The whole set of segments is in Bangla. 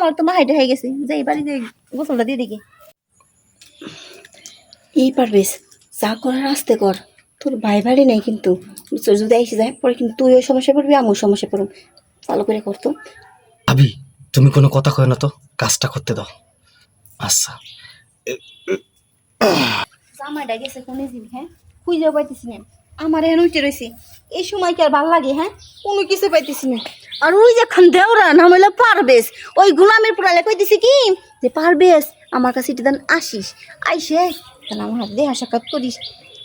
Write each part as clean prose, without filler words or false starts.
আমার তো মাহাইটা হয়ে গেছে, যাই বাড়িতে গোসলটা দিয়ে দেখি। এই পারবেশ, যা করার আস্তে কর, তোর ভাই বাড়ি নাই কিন্তু, যদি এসে যায় পরে কিন্তু তুইও সমস্যা পড়বি, আমিও সমস্যা পড়ব। ভালো করে করতো। ভাবি তুমি কোনো কথা কয় না তো, কাজটা করতে দাও। আচ্ছা জামাইটা গেছে কোন দিন, হ্যাঁ খুঁজেও পাইতেছি না। আমার এখন উঠে রয়েছে, এই সময় কি আর ভাল লাগে? হ্যাঁ কোনো কিছু পাইতেছি না। আর ওই যে খান দেওরা নাম হইলো পারবেশ, ওই গোলামের পুরালে কইতেছি কি যে পারবেশ আমার কাছে একটু দেন আসিস, আইসে তাহলে আমার হাতে দেখা সাক্ষাৎ করিস।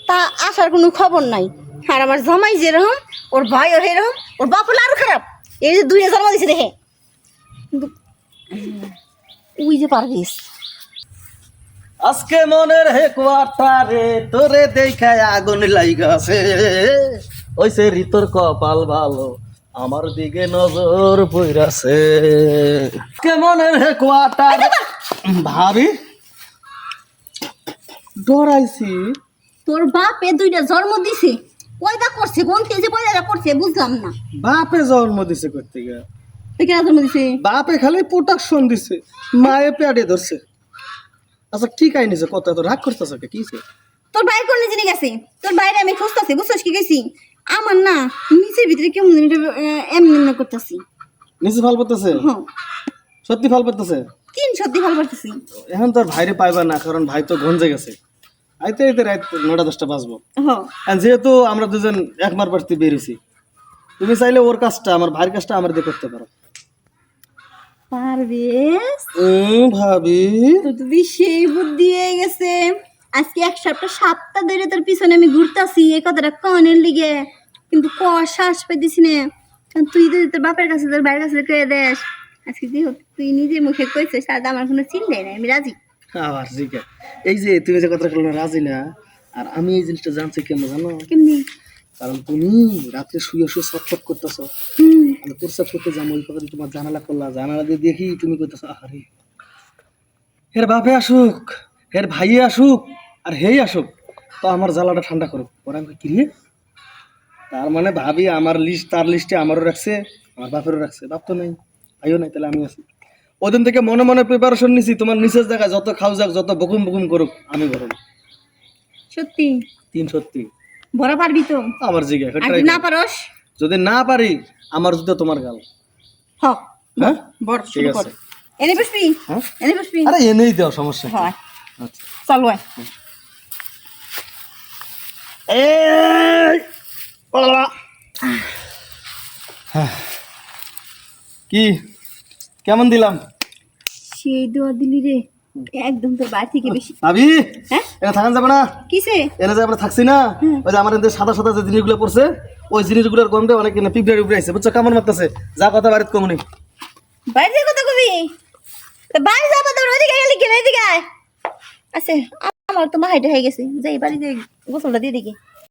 তা আসার কোনো খবর নাই। আর আমার জামাই যেরকম, ওর ভাই ওর এরকম, ওর বাপ হলো আরো খারাপ। এই যে 2 জন্ম দিছে দেখে। কিন্তু ওই যে পারবেশ, আজকে মনের হে কোয়াটারে তোরে দেখায় আগুন লাইগাছে, ওইসে ঋতর কপাল ভালো আমার দিকে নজর পইরাছে। আজকে মনের হে কোয়াটার ভাবি ডরাইছি। তোর বাপে 2টা জন্ম দিছে, কয়টা করছে কোন থেকে কয়টা করছে বুঝলাম না। বাপে জন্ম দিছে করতে গিয়া, কেন জন্ম দিছে? বাপে খালি প্রোটেকশন দিছে, মায়ে পেটে ধরছে। আচ্ছা কি কাহিনীছে কত এত রাগ করতেছ কে? কিছে? তোর ভাই কোন জেনে গেছে? তোর বাইরে আমি খুঁজতেছি, বুঝছিস কি গেছি? আমার না নিচের ভিতরে কেমন এমনি এমনি করতেছি। নিচে ফল পড়তেছে? হ্যাঁ সত্যি ফল পড়তেছে? সত্যি ভালো করতেছি। এখন তোর ভাইরে পাইবা না, কারণ ভাই তো গঞ্জে গেছে। আইতে আইতে রাত 9টা-10টা বাজবো। হ্যাঁ আর যেহেতু আমরা দুজন একমার বাড়তে বেরিয়েছি, তুমি চাইলে ওর কাজটা, আমার ভাইয়ের কাজটা আমার দিয়ে করতে পারো। পারবেশ ভাবি তোর তো সেই বুদ্ধি হয়ে গেছে। আজকে 1 সপ্তাহ ধরে তোর পিছনে আমি ঘুরতাছি এই কথাটা কনের লিগে, কিন্তু শ্বাস পাইতেছি না। কারণ তুই যদি তোর বাপের কাছে তোর ভাইয়ের কাছে কয়ে দেস, আজকে তুই নিজের মুখে কইছিস, আর আমার কোনো চিন্তাই নাই, আমি রাজি। আবার ঠিক আছে। এই যে তুমি যে কথা বললে রাজি না, আর আমি এই জিনিসটা জানছি কেন জানো? কেমনি? কারণ তুমি রাত্রে শুয়ে শুয়ে ছটফট করতেছো, আমি প্রস্তাব করতে যাবো, ওই কথা তোমার জানালা করলা, জানালা দিয়ে দেখি তুমি করতেছো আহারে এর বাপে আসুক, এর ভাইয়ে আসুক, আর হেই আসুক, তো আমার জ্বালাটা ঠান্ডা করুক। পরে আমি কি রে, তার মানে ভাবি আমার লিস্ট, তার লিস্টে আমারও রাখছে, আমার বাপেরও রাখছে, বাপ তো নাই, ভাইও নাই, তাহলে আমি আছি। ওদিন থেকে মনে মনে প্রিপারেশন নিছি, তোমার নিচের জায়গায় যত খাও যাক, যত বকুম বকুম করুক, আমি বরং সত্যি 3 সত্যি। বড় পারবি তো? আমার জিজ্ঞা আর তুই না পারস? যদি না পারি আমার জুতো তোমার গাল। হ্যাঁ হ্যাঁ বড় ঠিক শুরু কর। আছে। এনে বসবি? হ্যাঁ এনে বসবি? আরে এনেই দাও, সমস্যা কি? হয় আচ্ছা চল ভাই। এই বাবা কি কেমন দিলাম? সেই দোয়া দিলি রে, একদম তোর বাড়ি থেকে বেশি। ভাবি হ্যাঁ এটা থাকান যাবে না? কিসে? এনে যে আমরা থাকছি না, ওই যে আমার এদের সাদা সাদা যে জিনিসগুলো পড়ছে, ওই জিনিসগুলোর গন্ধে অনেক পিঁপড়ে উপরে আছে, বুঝছো? কেমন মারতেছে, যা কথা বাড়িতে কমনি। বাইরে যে কথা কবি, বাইরে যাবো তোর ওইদিকে গেলি কিনা, এদিকে আয়। আচ্ছা আমার তো মাহাইটা হয়ে গেছে, যাই বাড়িতে গোসলটা দিয়ে দেখি।